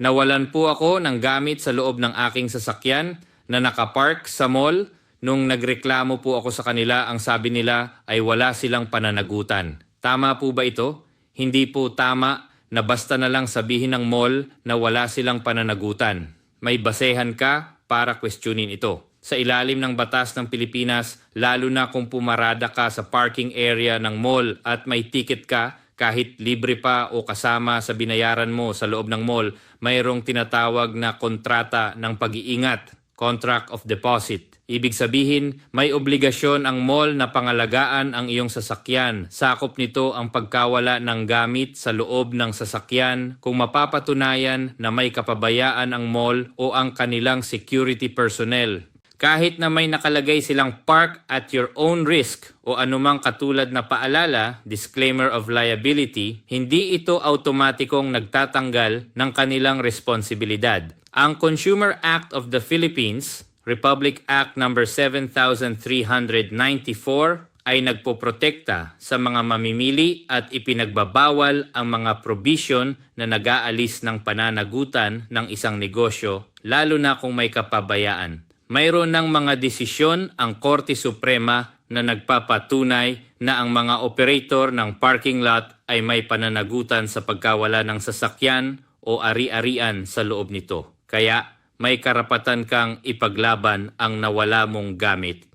Nawalan po ako ng gamit sa loob ng aking sasakyan na nakapark sa mall. Nung nagreklamo po ako sa kanila, ang sabi nila ay wala silang pananagutan. Tama po ba ito? Hindi po tama na basta na lang sabihin ng mall na wala silang pananagutan. May basehan ka para questionin ito. Sa ilalim ng batas ng Pilipinas, lalo na kung pumarada ka sa parking area ng mall at may ticket ka, kahit libre pa o kasama sa binayaran mo sa loob ng mall, mayroong tinatawag na kontrata ng pag-iingat, contract of deposit. Ibig sabihin, may obligasyon ang mall na pangalagaan ang iyong sasakyan. Sakop nito ang pagkawala ng gamit sa loob ng sasakyan kung mapapatunayan na may kapabayaan ang mall o ang kanilang security personnel. Kahit na may nakalagay silang park at your own risk o anumang katulad na paalala, disclaimer of liability, hindi ito automatikong nagtatanggal ng kanilang responsibilidad. Ang Consumer Act of the Philippines, Republic Act No. 7394 ay nagpoprotekta sa mga mamimili at ipinagbabawal ang mga provision na nag-aalis ng pananagutan ng isang negosyo, lalo na kung may kapabayaan. Mayroon ng mga desisyon ang Korte Suprema na nagpapatunay na ang mga operator ng parking lot ay may pananagutan sa pagkawala ng sasakyan o ari-arian sa loob nito. Kaya may karapatan kang ipaglaban ang nawala mong gamit.